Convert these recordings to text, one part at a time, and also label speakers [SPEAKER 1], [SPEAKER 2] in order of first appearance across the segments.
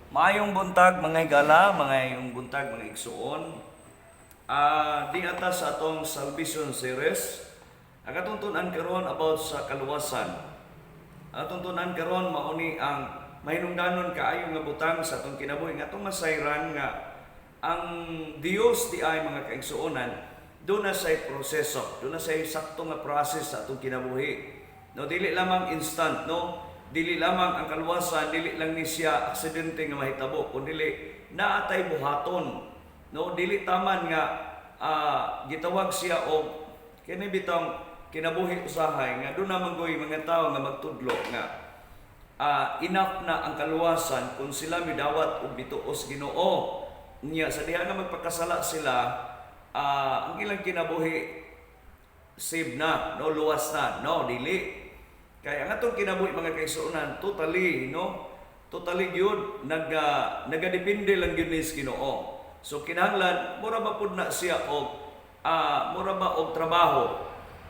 [SPEAKER 1] Maayong buntag mga higala, maayong buntag mga igsuon. Di ata sa atong salvation series, ang katuntunan karon about sa kaluwasan. Ang tuntunan karon mauni ang mahinungdanon kaayo nga butang sa atong kinabuhi nga atong masayran nga ang Dios di ay mga kaigsuonan, doon na say proseso, doon na say sakto nga process sa atong kinabuhi. No, dili lamang instant, no? Dili lamang ang kaluwasan, dili lang ni siya aksidente nga mahitabo, kundi naatay buhaton. No, dili taman nga gitawag siya og kini bitong kinabuhi usahay nga doon naman goy mga tao nga magtudlo nga enough na ang kaluwasan kung sila midawat og bituos Ginoo. Nya sa diha nga magpakasala sila, ang ilang kinabuhi save na, no, luwas na, no, dili. Kaya ang atong kinabuhi mga kaigsuonan totally, no, totally gyud nagadepende lang gyud ni Ginoo. So kinahanglan mura ba pud na siya og mura ba og trabaho,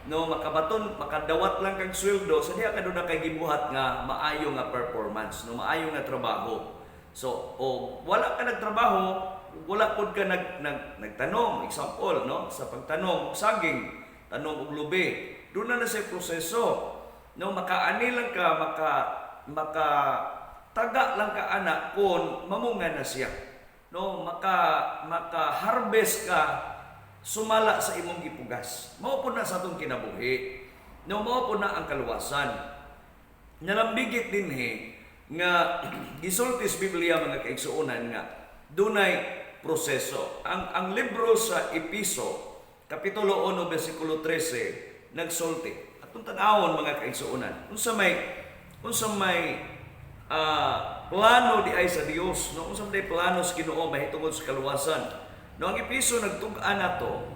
[SPEAKER 1] no, makabaton makadawat lang kag sweldo sa diha kaduna kay gibuhat nga maayo nga performance, no, maayo nga trabaho. So og wala ka nagtrabaho, wala pud ka nagtanong, example, no, sa pagtanong saging, tanong og lubi, doon na sa proseso, no, makaani lang ka, taga lang ka anak kun mamunga na siya, no, maka harvest ka sumala sa imong gipugas. Mao po na sa atong kinabuhi, no, mao po na ang kaluwasan. Nalambigit dinhi nga gisulti sa Biblia mga kaigsuonan nga dunay proseso. Ang libro sa Episo kapitulo 1 bersikulo 13 nagsulti. Atong tan-awon mga kaigsuonan. Unsa may plano di ay sa Dios, no, unsa may plano sa Ginoo mahitungod sa kaluwasan. No, ang Episo nagtug-an nato,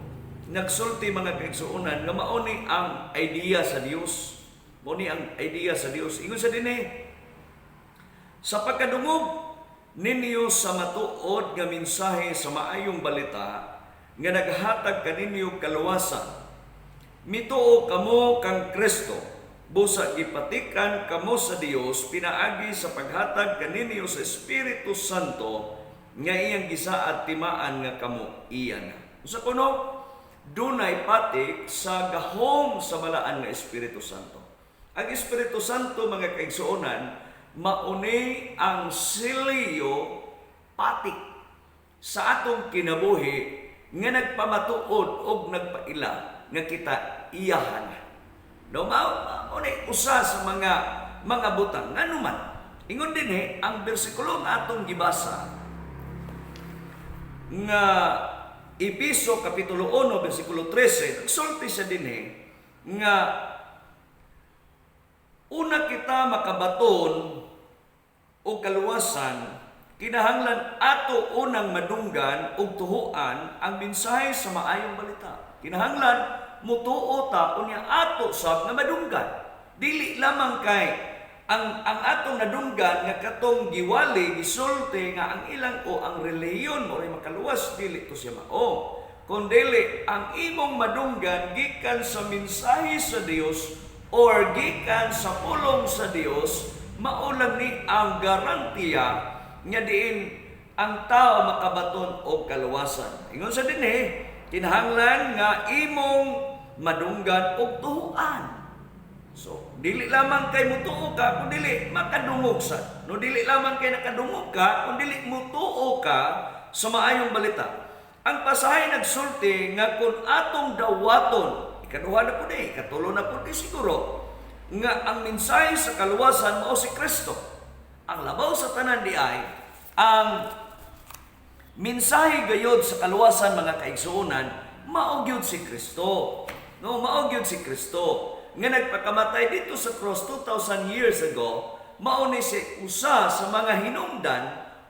[SPEAKER 1] nagsulti mga kaigsuonan nga mao ni ang idea sa Dios. Mao ni ang idea sa Dios. Ingon sa dinhi, sa pagkadungog ninyo sa matuod nga mensahe sa maayong balita nga naghatag kaninyo kaluwasan, mituo kamo kang Kristo, busa gipatikan kamo sa Dios pinaagi sa paghatag kaninyo sa Espiritu Santo nga iyang gisaad timaan nga kamo iyan. Usa kuno dunay patik sa gahom sa balaan nga Espiritu Santo. Ang Espiritu Santo mga kaigsuonan mauni ang silyo patik sa atong kinabuhi nga nagpamatuod og nagpaila nga kita iyahan. No, mauni usa sa mga butang nganuman. Ingon dinhi ang bersikulo nga atong gibasa nga Episo kapitulo 1 bersikulo 13 nagsulti siya dinhi nga una kita makabaton o kaluwasan, kinahanglan ato unang madunggan o tuhuan ang mensahe sa maayong balita. Kinahanglan mutuo ta unya ato sab nga madunggan. Dili lamang kay ang atong nadunggan nga katong giwali gisulti nga ang ilang o ang relihiyon mo ray makaluwas, dili to siya mao. Kundi ang imong madunggan gikan sa mensahe sa Dios or gikan sa pulong sa Dios, maulang ni ang garantiya nga diin ang tao makabaton og kaluwasan. Ingon sa dinhi, kinahanglan nga imong madunggan og tuhuan. So, dili lamang kay mutuo ka, kung dili makadungog sa. No, dili lamang kay nakadungog ka, kung dili mutuo ka sa maayong balita. Ang pasahay nagsulti nga kung atong dawaton, ikaduha na po di, ikatulo na po di siguro, nga ang mensahe sa kaluwasan mao si Kristo. Ang labaw sa tanan di ay ang mensahe gayod sa kaluwasan mga kaigsuonan mao gyud si Kristo. No, mao gyud si Kristo nga nagpakamatay dito sa cross 2,000 years ago. Mao ni si usa sa mga hinungdan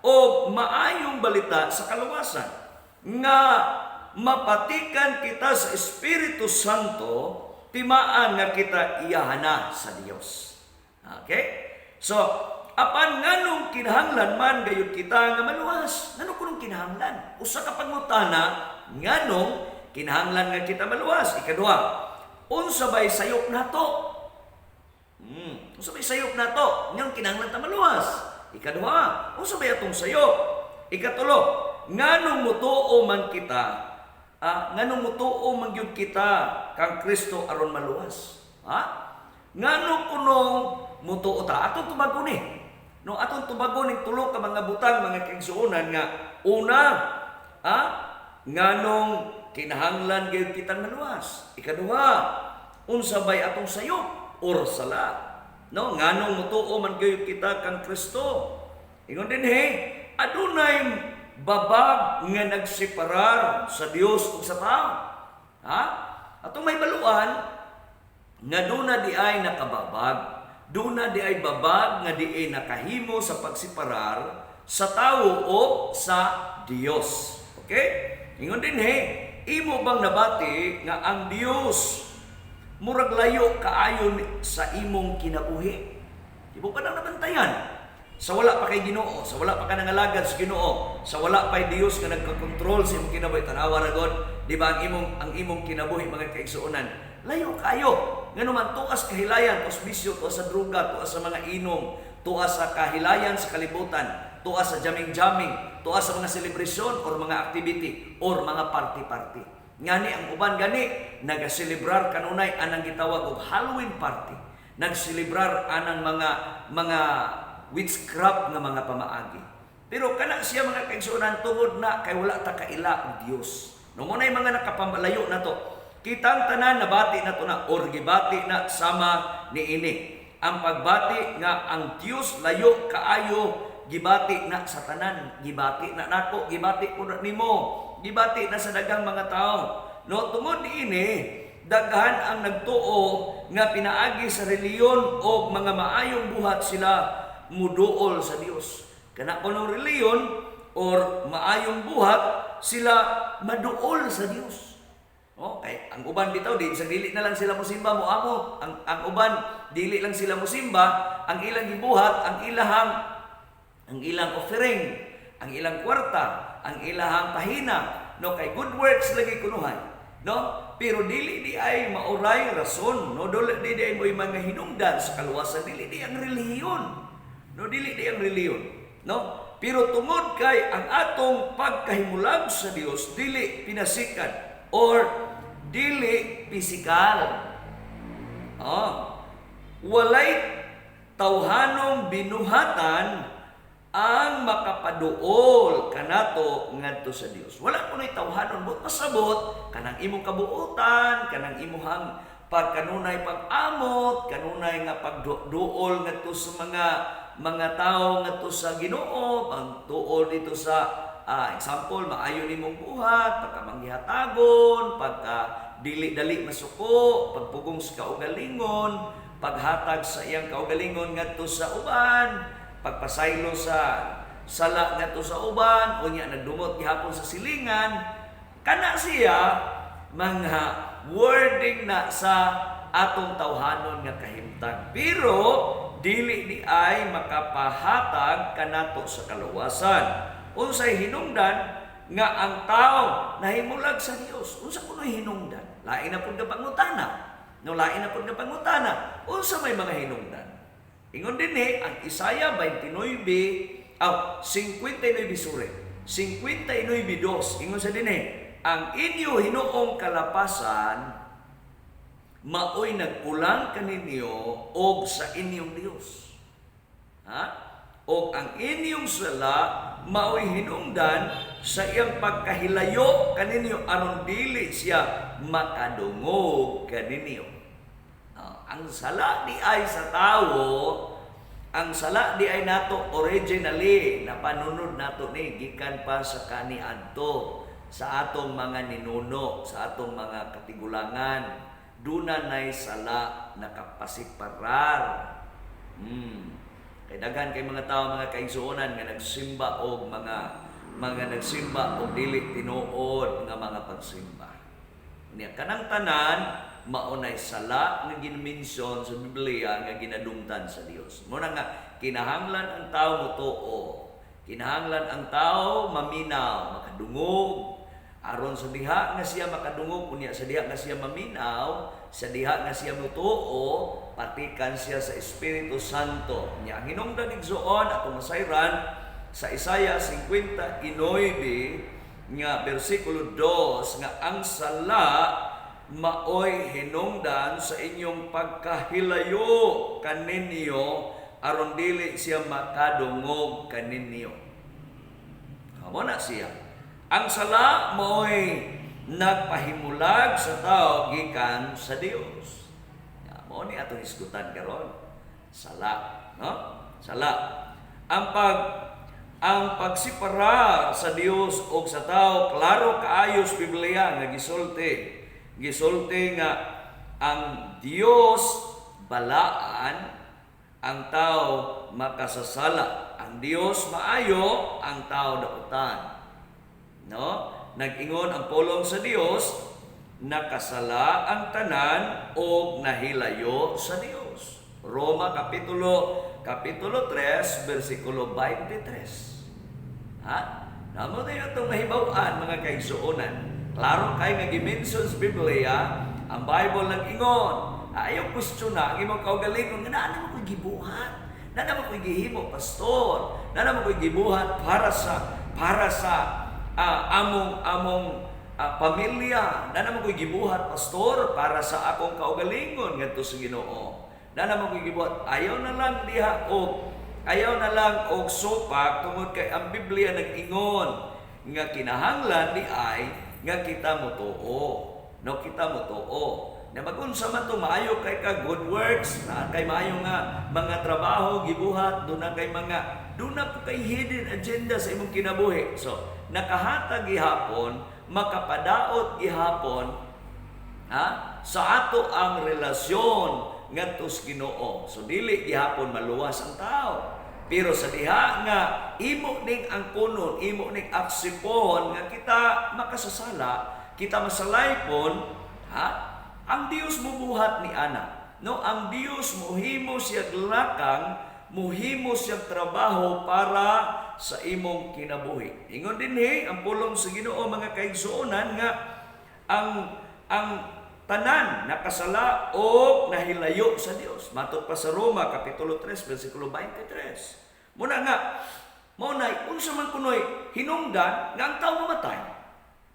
[SPEAKER 1] o maayong balita sa kaluwasan nga mapatikan kita sa Espiritu Santo timaan nga kita iyahana sa Dios. Okay? So, apan nganong kinahanglan man gayud kita nga maluwas? Nganong kunong kinahanglan? Usa ka pangutana, nganong kinahanglan nga kita maluwas? Ikaduha, unsa bay sayop nato? Unsa bay sayop nato? Ngano kinahanglan ta maluwas? Ikaduha, unsa bay atong sayo? Ikatulo, nganong mutuo man kita? Nganong mutuo man gyud kita kang Kristo aron maluwas? Nganong kunong mutuo ta? Atong tubagon ni. No, atong tubagon ning tulo ka mga butang, mga kaigsuonan nga una, nganong kinahanglan gyud kitang maluwas. Ikaduha, unsa bay atong sayop or sala? No, nganong mutuo man gyud kita kang Kristo? Ingon dinhi, adunay babag nga nagseparar sa Dios ug sa tao. Atong may baluan nga duna di ay nakababag. Duna di ay babag nga di ay nakahimo sa pagseparar sa tao o sa Dios. Okay? Ingon dinhi, imo bang nabati nga ang Dios murag layo kaayon sa imong kinabuhi? Di mo pa nang nabantayan? Sa wala pa kay Ginoo, sa wala pa ka nangalagad sa Ginoo, sa wala pa Dios nga nagka-control sa imong kinabuhi, tanawa ra gud, di ba ang imong kinabuhi mga kaigsuonan? Layo kayo. Nganuman tuas kahilayan, tuas bisyo, tuas sa droga, tuas sa mga inom, tuas sa kahilayan sa kalibutan, tuas sa jaming-jaming, tuas sa mga celebration or mga activity or mga party-party. Ngani ang uban gani nagaselebrar kanunay anang gitawag og Halloween party. Nagselebrar anang mga witchcraft nga mga pamaagi. Pero kana siya mga kaigsuonan tungod na kay wala ta kaila og Dios. No mo nay mga nakapambalayo na to. Kitang tanan nabati na to na or gibati na sama niini. Ang pagbati nga ang Dios layo kaayo gibati na sa tanan, gibati na nako, gibati ko na nimo, gibati na sa daghang mga tao. No tungod niini daghan ang nagtuo nga pinaagi sa reliyon o mga maayong buhat sila muduol sa Dios. Kana kuno reliyon or maayong buhat sila maduol sa Dios. Okay, ang uban bitaw di sa dili na lang sila mosimba mo amo. Ang uban dili lang sila mosimba, ang ilang gibuhat, ang ilang offering, ang ilang kwarta, ang ilang pahina, no kay good works lagi kunuhan, no? Pero dili di ay mauray rason, no? Dili di ay mo'y mga hinungdan sa kaluwasan, dili di ang relihiyon. No, dili di ang relihiyon, no? Pero tungod kay ang atong pagkahimulag sa Dios dili pinasikan or dili pisikal. Walay tawhanong binuhatan ang makapaduol kanato ngadto sa Dios. Wala kuno'y tawhanon mo pasabot kanang imong kabuotan, kanang imong pagkanunay pag-amot, kanunay nga pagduol ngadto sa mga tao ngadto sa Ginoo, pagtuol dito sa example, maayo nimong buhat, pagkamanghihatagon, pagka-dili-dali masuko, pagpugong sa kaugalingon, paghatag sa iyang kaugalingon ngadto sa uban, pagpasaylo sa sala ngadto sa uban, unya nagdumot gihapon sa silingan. Kana siya mga wording na sa atong tawhanon nga kahimtang. Pero dili di ay makapahatag kanato sa kaluwasan. Unsay hinungdan nga ang tao nahimulag sa Dios. Unsa kuno'y hinungdan? Lain na pud nga pangutana. No, lain na pud nga pangutana. Unsa may mga hinungdan? Ingon dinhi ang Isaiah 29, 59 sure. 59:2. Ingon sa dinhi, ang inyo hinuong kalapasan maoy nagkulang kaninyo og sa inyong Dios. O ang inyong sala maoy hinungdan sa iyang pagkahilayo kaninyo aron dili siya makadungog kaninyo. Ang sala di ay sa tao, ang sala di ay nato originally na panunod nato ni gikan pa sa kaniadto sa atong mga ninuno, sa atong mga katigulangan. Duna nay sala nakapasiparar. Kay daghan kay mga tao mga kaigsuonan nga nagsimba og mga nagsimba og dili tinuod nga mga pagsimba. Unya kanang tanan maunay sala nga ginmention sa Biblia nga ginadungtan sa Dios. Muna nga kinahanglan ang tao motuo. Kinahanglan ang tao maminaw, makadungog, Aron sa diha nga siya makadungog, unya sa diha nga siya maminaw, sa diha nga siya mutuo, patikan siya sa Espiritu Santo. Nya ang hinungdan igsuon atong masayran sa Isaiah 59 nga bersikulo 2 nga ang sala maoy hinungdan sa inyong pagkahilayo kaninyo aron dili siya makadungog kaninyo. Amo na siya. Ang sala mo'y nagpahimulag sa tao gikan sa Dios. Mo ni atong isgutan karon. Sala, no? Sala. Ang pagsiparar sa Dios o sa tao klaro kaayo sa Biblia nga gisulti. Gisulti nga ang Dios balaan, ang tao makasasala. Ang Dios maayo, ang tao dautan. No? Nag-ingon ang pulong sa Dios, nakasala ang tanan o nahilayo sa Dios. Roma kapitulo 3 bersikulo 23. Ha? Namo tayo itong mahibawan mga kaigsuonan. Klaro kay nga gimension sa Biblia, ang Bible nag-ingon. Ayaw question na, ang imong kaugalingon, nga na mo ko'y gibuhat. Na mo ko'y gihimo, pastor. Na mo ko'y gibuhat para sa among pamilya. Na naman ko'y gibuhat, pastor, para sa akong kaugalingon ngadto sa Ginoo. Na naman ko'y gibuhat, ayaw na lang og supak tungod kay ang Biblia nag-ingon nga kinahanglan di ay nga kita motuo. No, kita motuo. Na magunsa man to maayo kay ka good works, na kay maayo nga mga trabaho gibuhat, do na po kay hidden agenda sa imong kinabuhi. So, nakahatag gihapon, makapadaot gihapon sa ato ang relasyon ngadto sa Ginoo. So dili gihapon maluwas ang tao. Pero sa diha nga imo ning angkunon, imo ning aksipon nga kita makasasala, kita masalaypon, ang Dios mubuhat ni ana. No, ang Dios mohimo siya lakang, mohimo siya trabaho para sa imong kinabuhi. Ingon dinhi ang pulong sa Ginoo mga kaigsuonan nga ang tanan nakasala o nahilayo sa Dios. Matud pa sa Roma kapitulo 3 bersikulo 23. Muna unsa man kunoy hinungdan nga ang tawo mamatay.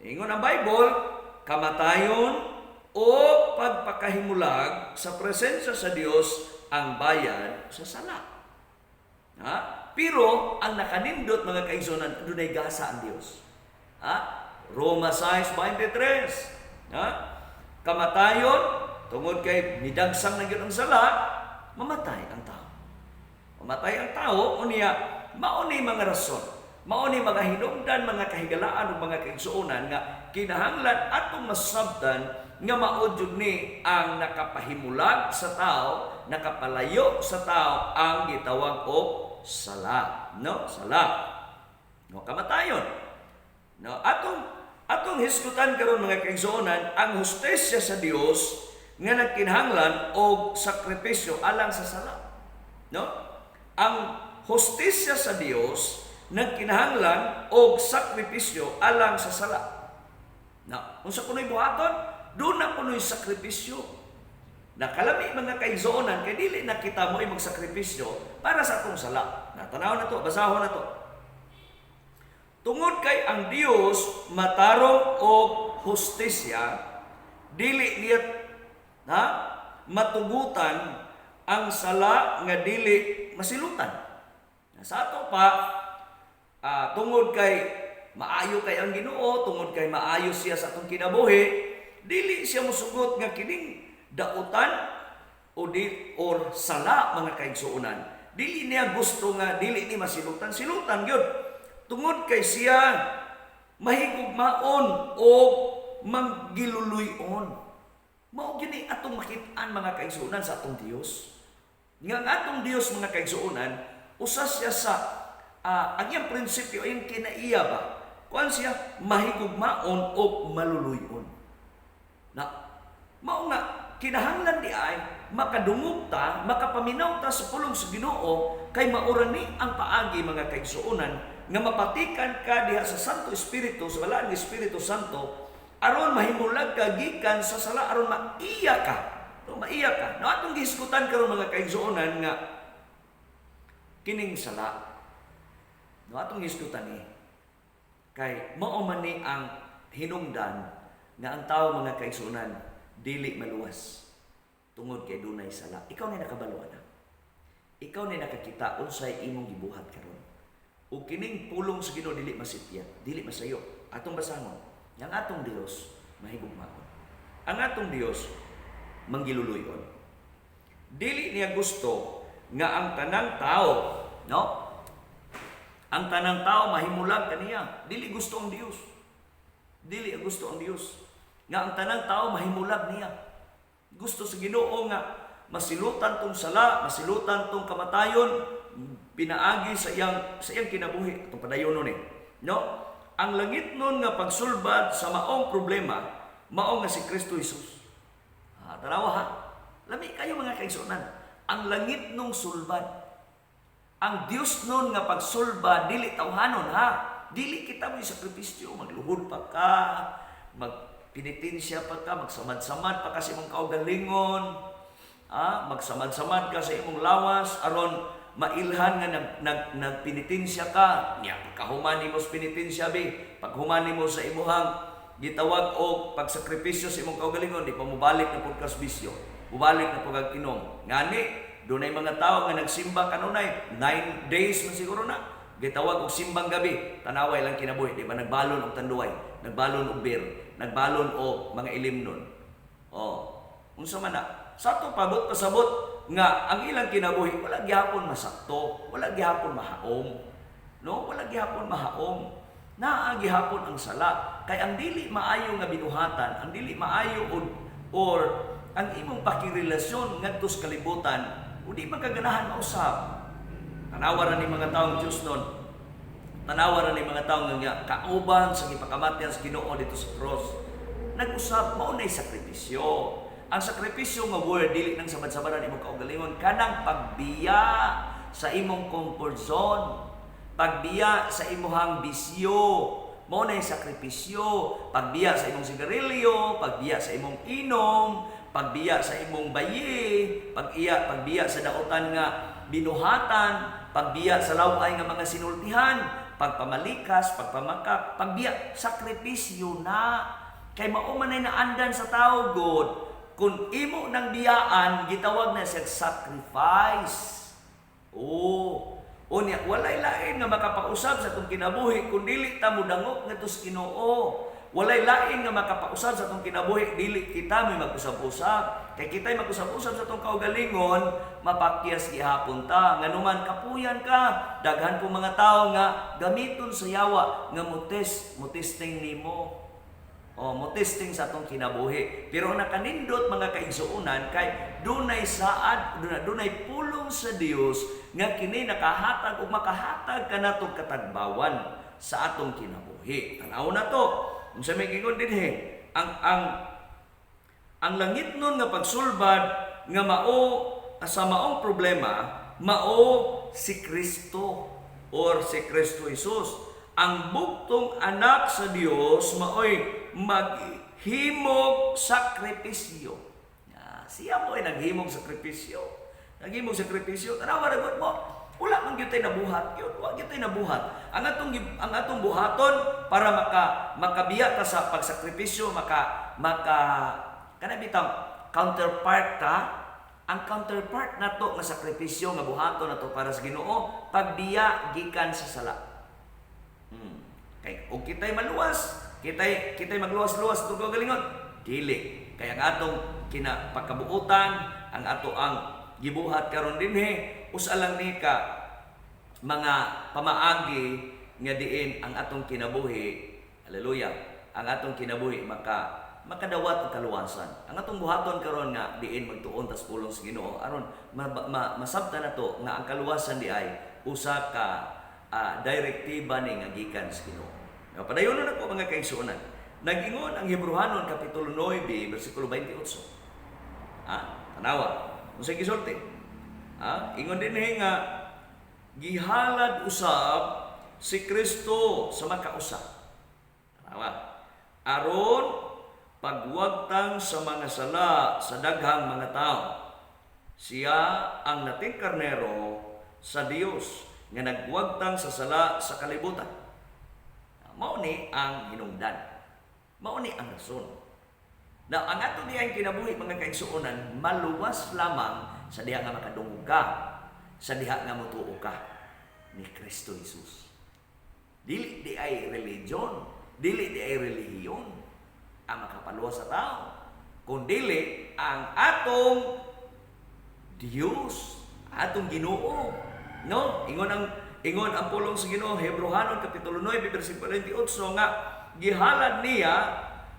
[SPEAKER 1] Ingon ang Bible, kamatayon o pagpakahimulag sa presensya sa Dios ang bayad sa sala. Pero ang nakanindot mga kaigsuonan, dunay gasa ang Dios. Roma 6:23. Kamatayon tungod kay midagsang na gyud ang sala, mamatay ang tao. Mamatay ang tao unya mao ni mga rason. Mao ni mga hinungdan, mga kahigalaan ug mga kaigsuonan nga kinahanglan atong masabtan nga mao jud ni ang nakapahimulag sa tao, nakapalayo sa tao ang gitawag og sala, no? Sala. No, kamatayon. No, atong hisgutan karon mga kaigsuonan, ang hustesya sa Dios nga nagkinahanglan og sakripisyo alang sa sala. No? Ang hustesya sa Dios nagkinahanglan og sakripisyo alang sa sala. Na, unsa kunoy buhaton? Doon na kunoy sakripisyo. Nakalami mga kaigsuonan kay dili na kita mo magsakripisyo para sa atong sala. Natanaw na to, basahon na to. Tungod kay ang Dios matarong og hustisya, dili niya matugutan ang sala nga dili masilutan. Sa ato pa tungod kay maayo kay ang Ginoo, tungod kay maayo siya sa atong kinabuhi, dili siya mosugot nga kining dautan or sala mga kaigsuonan. Dili niya gusto nga dili ni masilutan, silutan gyud. Tungod kay siya mahigugmaon o manggiluluyon. Mao gyud ni atong makit-an mga kaigsuonan sa atong Dios. Nga atong Dios mga kaigsuonan, usa siya sa ang iyang prinsipyo ay kinaiya ba? Kuan siya mahigugmaon o maluluyon. Na mao nga kinahanglan di ay makadungog ta, makapaminaw ta sa pulong sa Ginoo kay maura ni ang paagi mga kaigsuonan nga mapatikan ka diha sa Santo Espiritu, sa balaan nga Espiritu Santo, aron mahimulag ka gikan sa sala, aron maiya ka. Maiya ka. No, atong gihisgutan karon mga kaigsuonan nga kining sala. No, atong gihisgutan ni kay mao man ni ang hinungdan nga ang tao mga kaigsuonan dili maluwas tungod kay dunay sala. Ikaw ni nakabalo na. Ikaw ni nakakita unsay imong gibuhat karon. Ug kining pulong sa Ginoo dili masipya, dili masayo. Atong basangon, ang atong Dios mahigugmaon. Ang atong Dios manggiluluyon. Dili niya gusto nga ang tanang tao, no? Ang tanang tao mahimulag kaniya. Dili gusto ang Dios. Dili gusto ang Dios nga ang tanang tao mahimulag niya. Gusto sa Ginoo nga masilutan tong sala, masilutan tong kamatayon, pinaagi sa iyang kinabuhi atong padayon ni, no? Ang langit nun nga pagsulbad sa maong problema mao nga si Kristo Jesus. Tanawa ha, lami kayo mga kaigsuonan, ang langit nung sulbad, ang Dios nun nga pagsulbad dili tawhanon ha, dili kita mo sakripisyo, magluhod pa ka, magpinitensya pa ka, magsamad-samad pa ka sa imong kaugalingon, magsamad-samad ka sa imong lawas aron mailhan nga nagpinitensya ka, niya pagkahuman nimo sa pinitensya bi, paghuman nimo sa imuhang gitawag o pagsakripisyo sa imong kaugalingon, di pa mubalik na pagkas bisyo, mubalik na pagag-inom. Ngani, dunay mga tao nga nagsimba kanunay 9 days man siguro na, gitawag og simbang gabi, tanaway lang kinabuhi, di ba nagbalon og tanduay, nagbalon og beer, nagbalon og mga ilimnon. Unsa man na, sa to pabot pasabot nga ang ilang kinabuhi wala gihapon masakto, wala gihapon mahaom, no? Wala gihapon mahaom. Naa gihapon ang sala kay ang dili maayo nga binuhatan, ang dili maayo or ang imong pakirelasyon ngadto sa kalibutan, o di magkaganahan mausab. Tanawa ra ni mga taong Dios nun. Tanawa ra ni mga taong nga kauban sa gipakamatyan sa Ginoo dito sa cross. Nag-usab mao nay sakripisyo. Ang sakripisyo nga word dili nang sabad-sabaran imong kaugalingon, kanang pagbiya sa imong comfort zone, pagbiya sa imong bisyo, mao nay sakripisyo, pagbiya sa imong sigarilyo, pagbiya sa imong inom, pagbiya sa imong bayi, pagbiya sa daotan nga binuhatan, pagbiya sa laway nga mga sinultihan, pagpamalikas, pagpamakak, pagbiya, sakripisyo na. Kay mao man ay naandan sa tao God, kung imo nang biyaan, gitawag na siya sacrifice. Unya, walay lain nga makapausab sa itong kinabuhi kung dili ta mo dangop nga tos Ginoo. Walay lain nga makapausab sa itong kinabuhi, dili kita may mag-usab-usab. Kay kita'y mag-usab-usab sa itong kaugalingon, mapakyas gihapon ta. Nga numan kapuyan ka, daghan po mga tao nga gamiton sa yawa nga mutisting nimo. Mutisting sa itong kinabuhi. Pero nakanindot mga kaigsuonan kay dunay saad, dunay pulong sa Dios nga kini nakahatag o makahatag kanatong katagbawan sa atong kinabuhi. Tanaw na to. Kung sa may gingon dinhi, ang langit nun nga pagsulbad nga sa maong problema, mao si Kristo or si Kristo Jesus. Ang buktong anak sa Dios maoy maghimog sakripisyo. Siya mo ay naghimog sakripisyo. Naghimog sakripisyo. Tanawa ra gud mo. Wala man gyud tay nabuhat. Wa gyud tay nabuhat. Ang atong buhaton para makabiya ta sa pagsakripisyo, kana bitaw counterpart ta. Ang counterpart nato nga sakripisyo nga buhaton nato para sa Ginoo, pagbiya gikan sa sala. Kay og kitay maluwas, kitay magluwas-luwas tug galingon, dili. Kaya ang atong pagkabuutan, ang ato ang gibuhat karon dinhi, usa lang ni ka mga pamaagi nga diin ang atong kinabuhi. Hallelujah. Ang atong kinabuhi makadawat og kaluwasan. Ang atong buhaton karon nga diin magtuon tas pulong sa Ginoo aron masabtan nato nga ang kaluwasan di ay usa ka direktiba ni nga gikan sa Ginoo. Padayon na ko mga kaigsuonan. Nag-ingon ang Hebrehanon kapitulo 9 bersikulo 28. Tanawa. Unsay gisulti? Ingon din nga gihalad usab si Kristo sa makausa. Tanawa. Aron pagwagtang sa mga sala sa daghang mga tao. Siya ang nating karnero sa Dios nga nagwagtang sa sala sa kalibutan. Mao ni ang hinungdan. Mao ni ang rason. Now, ang ato diha kinabuhi mga kaigsuonan, maluwas lamang sa diha nga makadungog ka, sa diha nga motuo ka ni Kristo Jesus. Dili di ay religion, dili di ay relihiyon ang makapaluwas sa tao, kundili ang atong Dios, atong Ginoo. No, ingon ang pulong sa Ginoo, Hebrehanon kapitulo 9 bersikulo 28 nga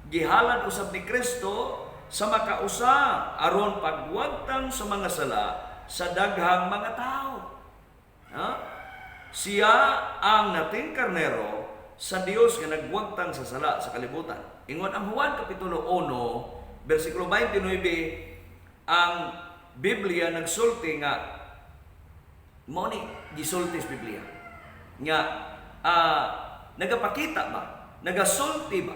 [SPEAKER 1] gihalad usab ni Kristo sa makausa aron pagwagtang sa mga sala sa daghang mga tao. Siya ang nating karnero sa Dios nga nagwagtang sa sala sa kalibutan. Ingon ang Juan kapitulo 1 bersikulo 29, ang Biblia nagsulti nga mo ni gisulti sa Biblia nga nagapakita ba, nagasulti ba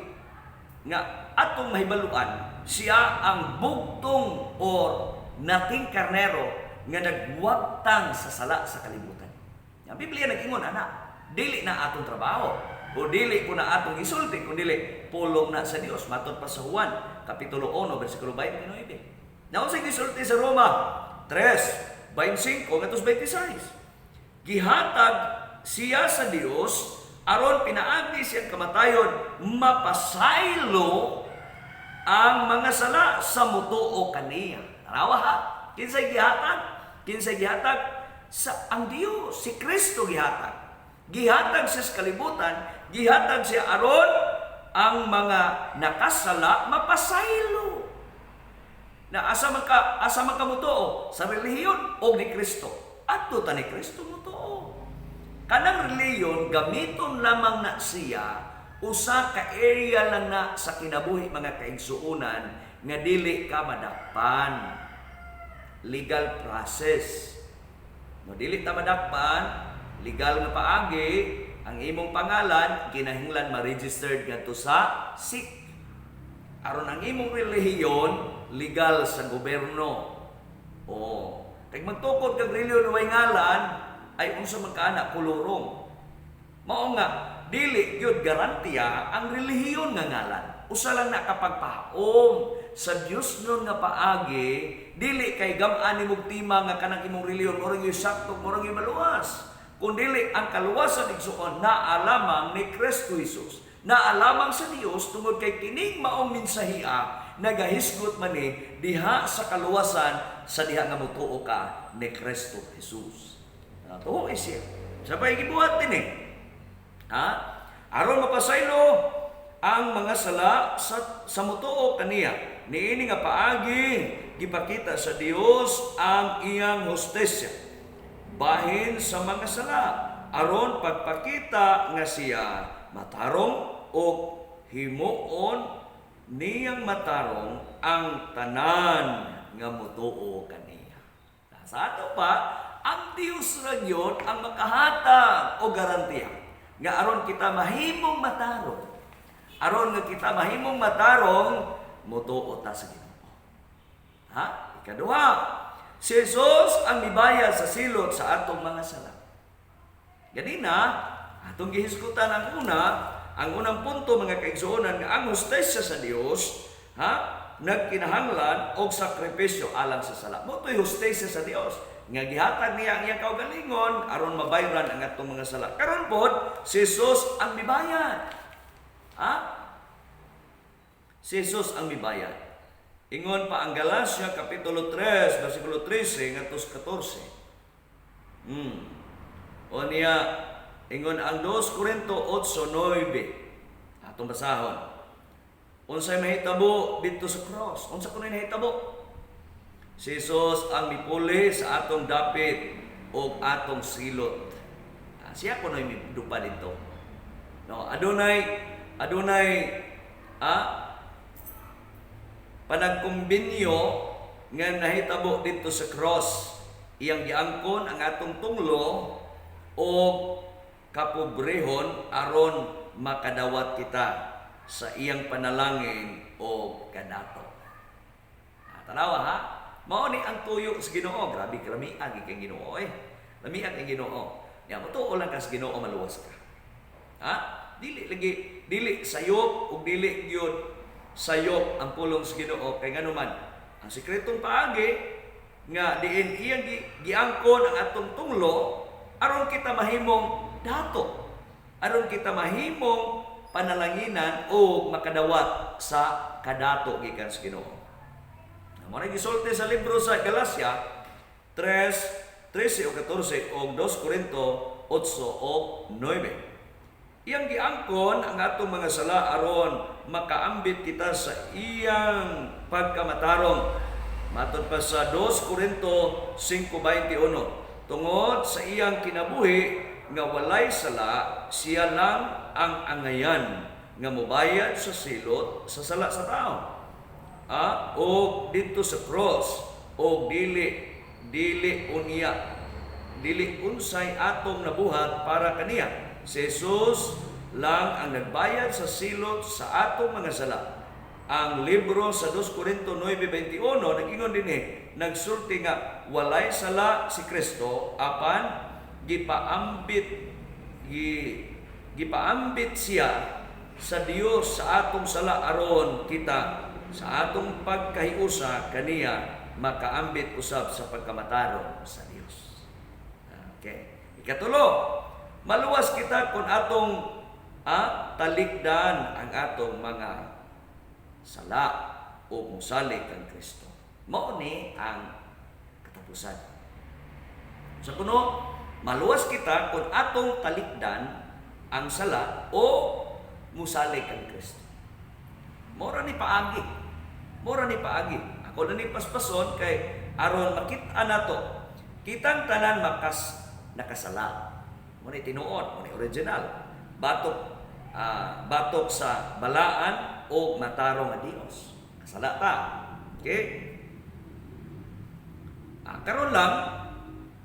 [SPEAKER 1] nga atong mahibaluan siya ang bugtong or nating karnero nga nagwagtang sa sala sa kalibutan. Ang Biblia nag-ingon dili na atong trabaho o dili ko na atong isulti kundi pulong na sa Dios matud pa sa Juan kapitulo 1 bersikulo 29. Nausay gisulti sa Roma 3:25 ngadto 26. Gihatag siya sa Dios aron pinaagi siyang kamatayon mapasaylo ang mga sala sa mutuo kaniya. Tarawa ha? Kinsay gihatag? Sa ang Dios, si Kristo gihatag. Gihatag siya sa kalibutan, gihatag siya aron ang mga nakasala mapasaylo. Na asa man ka mutuo sa relihiyon o ni Kristo. Adto ta ni Kristo mutuo. Kanang relihiyon gamiton lamang na siya usa ka area lang na sa kinabuhi mga kaigsuonan nga dili ka madakpan. Legal process. No dili ta madakpan, legal nga paagi ang imong pangalan kinahanglan ma-registered ngadto sa SIC. Aron ang imong relihiyon legal sa gobyerno. Kay magtukod kag relihiyon way ngalan ay unsa man kana kulurong. Mao nga dili gyud garantiya ang relihiyon nga ngalan. Usa lang na kapagpaom sa Dios nun nga paagi, dili kay gam-an nimong tima nga kanang imong relihiyon murag sakto murag maluwas. Kundili ang kaluwasan igsuon naa lamang ni Kristo Jesus. Naa lamang sa Dios tungod kay kining maong mensahia nagahisgot man ni diha sa kaluwasan sa diha nga motuo ka ni Kristo Jesus. Tuo siya. Sabay gibuhat din aron mapasaylo ang mga sala sa mutuo kaniya. Niini nga paagi gipakita sa Dios ang iyang hostesya bahin sa mga sala aron pagpakita nga siya matarong o himuon niyang matarong ang tanan nga mutuo kaniya. Sa ato pa, ang Dios ra gyud ang makahatag o garantiya nga aron kita mahimong matarong. Aron nga kita mahimong matarong mutuo ta sa Ginoo. Ikaduha, si Jesus ang mibayad sa silot sa atong mga sala. Ganina, atong gihisgutan ang unang punto mga kaigsuonan nga ang hostesya sa Dios nagkinahanglan og sakripisyo alang sa sala. Motoy hostesya sa Dios nga gihatag niya ang iyang kaugalingon aron mabayran ang atong mga sala. Karon pod si Jesus ang mibayad. Si Jesus ang mibayad. Ingon pa ang Galacia kapitulo 3 bersikulo 13 ngadto 14. O niya ingon ang 2 Korinto 8:9. Atong basahon. Unsay mahitabo dito sa cross? Unsa kunoy nahitabo? Si Jesus ang mipuli sa atong dapit o atong silot. Siya kunoy midupa dito. No, adunay panagkumbinyo nga nahitabo dito sa cross. Iyang giangkon ang atong tunglo o kapobrehon aron makadawat kita sa iyang panalangin o kadato. Tanawa ha? Mao ni ang tuyo sa Ginoo. Grabe kalamian kay Ginoo Lamian kay Ginoo. Ya mo tuo lang ka sa Ginoo maluwas ka. Ha? Dili sayop ug dili gyud sayop ang pulong sa Ginoo kay nganuman ang sikretong paagi nga diin iyang giangkon ang atong tunglo aron kita mahimong dato, aron kita mahimong panalanginan o makadawat sa kadato gikan sa Ginoo. Mo na gisulti sa libro sa Galacia 3:13 o 14 o 2 Korinto 8 o 9. Iyang giangkon ang atong mga sala aron makaambit kita sa iyang pagkamatarong. Matod pa sa 2 Korinto 5:21, tungod sa iyang kinabuhi nga walay sala, siya lang ang angayan nga mobayad sa silot sa sala sa tao. O dito sa cross o dili unsay atong nabuhat para kaniya. Si Jesus lang ang nagbayad sa silot sa atong mga sala. Ang libro sa 2 Korinto 9:21 nag-ingon dinhi, nagsulti nga walay sala si Kristo apan gipaambit siya sa Dios sa atong sala aron kita sa atong pagkahiusa kaniya makaambit usab sa pagkamataron sa Dios. Okay. Ikatulo, maluwas kita kung atong talikdan ang atong mga sala o musalig kang Kristo. Mao ni ang katapusan. Sa kuno, maluwas kita kung atong talikdan ang sala o musalig kang Kristo. Mora ni paagi. Ako na ni paspason kay aron makita nato. Kitang tanan nakasala. Mo ni tinuod, mo ni original. Batok sa balaan o matarong nga Dios. Kasala ta. Okay? Karon lang,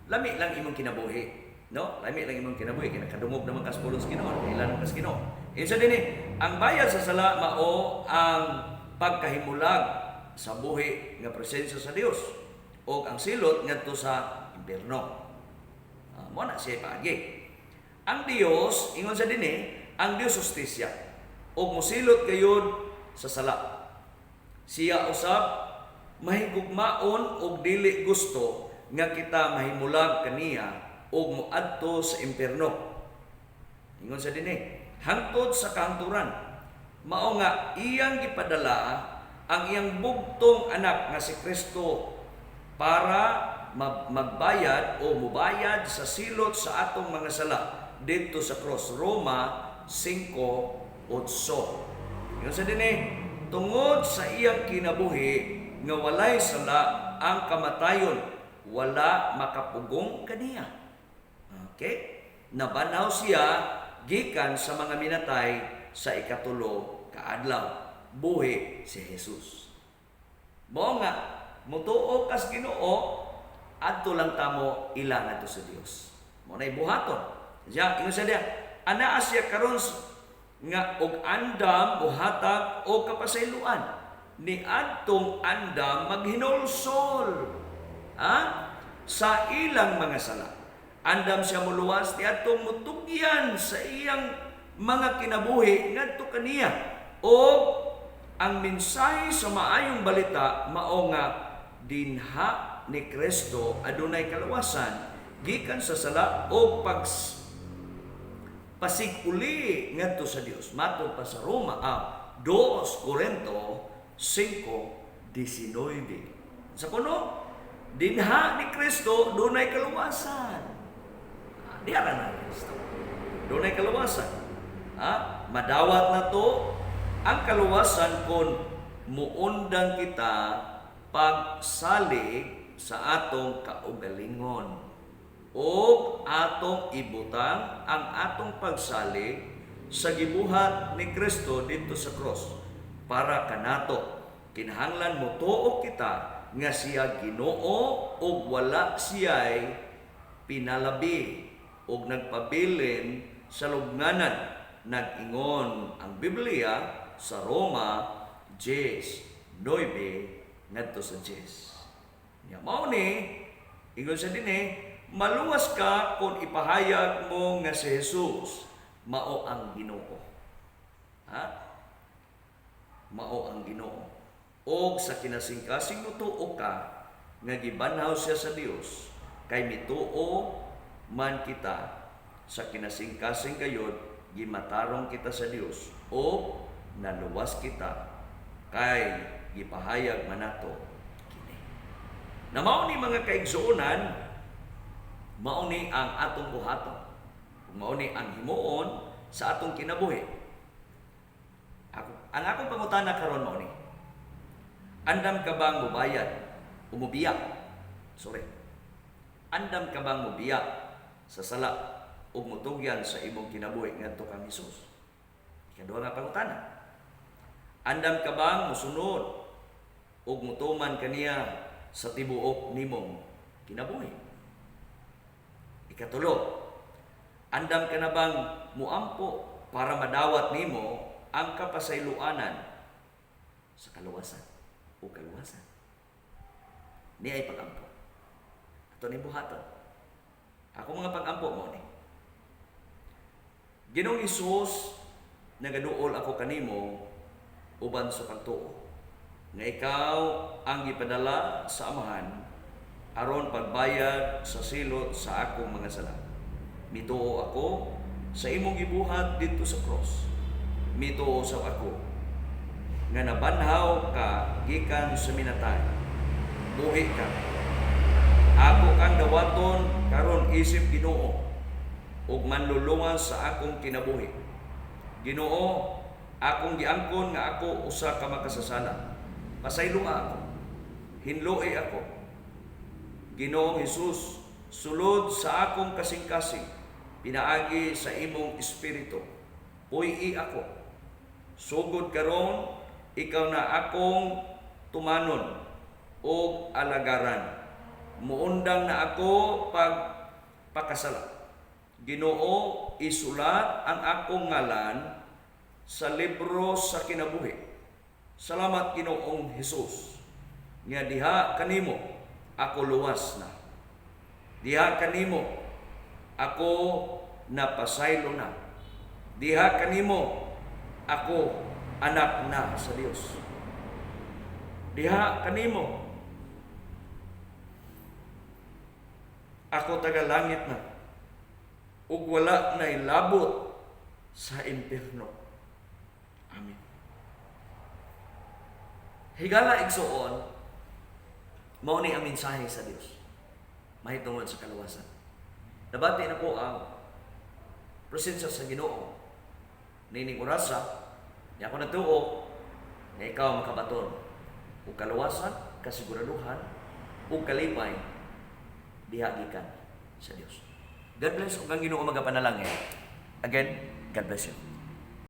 [SPEAKER 1] lami lang imong kinabuhi. No? Lami lang imong kinabuhi. Kinakadumog naman kas pulong sa Ginoo. Ilan kas Ginoo. Isa din ang bayad sa sala mao ang pagkahimulag sa buhi nga presensya sa Dios o ang silot ngadto sa impierno. Mo na siya paagi. Ang Dios, ingon sa dinhi, ang Dios justisya o musilot gayud sa sala. Siya usab mahigugmaon og dili gusto nga kita mahimulag kaniya og moadto sa impierno. Ingon sa dinhi, hangtod sa kahangturan, mao nga iyang gipadala ang iyang bugtong anak nga si Kristo para magbayad o mubayad sa silot sa atong mga sala dito sa cross. Roma 5:8. Yun sa dinhi, tungod sa iyang kinabuhi nga walay sala ang kamatayon, wala makapugong kaniya. Okay? Nabanaw siya gikan sa mga minatay sa ikatulo ka adlaw. Buhi si Jesus. Mao nga mutuo kas Ginoo adto lang tamo ilang adto sa Dios. Mo nay buhaton. Diya ingon sa diya, anaa siya karon nga og andam buhatag o kapasayloan ni adtong andam maghinulsol sa ilang mga sala. Andam siya muluwas ni adtong mutugyan sa iyang mga kinabuhi ngadto kaniya o ang mensahe sa maayong balita mao nga dinha ni Kristo adunay kaluwasan gikan sa sala o pasiguli ngadto sa Dios. Matod pa sa Roma 2 Korinto 5:19. Sa kuno, dinha ni Kristo dunay kaluwasan. Diha na Kristo. Dunay kaluwasan. Madawat na to ang kaluwasan kung muundang kita pagsalig sa atong kaugalingon o atong ibutang ang atong pagsalig sa gibuhat ni Kristo dito sa cross para kanato kinahanglan mo tuo kita nga siya Ginoo ug wala siya'y pinalabi ug nagpabilin sa lubnganan. Nag-ingon ang Biblia sa Roma 10:9 ngadto sa 10. Nya mao ni ingon sa dinhi, maluwas ka kung ipahayag mo nga si Jesus mao ang Ginoo. Ha? Mao ang Ginoo. O sa kinasing-kasing mutuo ka nga gibanhaw siya sa Dios, kay mituo man kita sa kinasing-kasing gayud gimatarong kita sa Dios o naluwas kita kay gipahayag manato kini. Na mao ni mga kaigsuonan, mao ni ang atong buhaton. Mao ni ang himuon sa atong kinabuhi. Ang akong pangutana karon mao ni, andam ka bang mubayad o mubiyak? Andam ka bang mubiyak sa sala o mutugyan sa imong kinabuhi ngadto kang Hesus? Ikaduha nga pangutana, andam ka bang musunod o mutuman kaniya sa tibuok nimong kinabuhi? Ikatulo, andam ka na bang muampo para madawat nimo ang kapasayloanan sa kaluwasan o kaluwasan? Ni ay pagampo. Ato ni buhaton. Ako mga pagampo mo ni. Ginoong Hesus, nagaduol ako kanimo uban sa pagtuo nga ikaw ang gipadala sa Amahan aron pagbayad sa silot sa akong mga sala. Mituo ako sa imong gibuhat dito sa cross. Mituo sa ako nga nabanhaw ka gikan sa minatay. Buhi ka. Ako kang dawaton karon isip Ginoo ug manlulungan sa akong kinabuhi. Ginoo, akong giangkon nga ako usa ka makasasala. Pasayloa ako. Hinloi ako. Ginoong Hesus, sulod sa akong kasing-kasing, pinaagi sa imong espiritu. Puy-i ako. Sugod karon, ikaw na akong tumanon o alagaran. Muundang na ako pagpakasala. Ginoo, isulat ang akong ngalan sa libro sa kinabuhi. Salamat Ginoong Hesus. Nga diha kanimo ako luwas na. Diha kanimo ako napasaylo na. Diha kanimo ako anak na sa Dios. Diha kanimo ako tagalangit na ug wala na ilabot sa impierno. Amen. Higala igsuon, mao ni ang mensahe sa Dios mahitungod sa kaluwasan. Nabati na ko ang presensya sa Ginoo nining orasa, niya ako natuo na ikaw makabaton ug kaluwasan, kasiguraduhan ug kalipay diha gikan sa Dios. God bless ug ang Ginoo magapanalangin. Again, God bless you.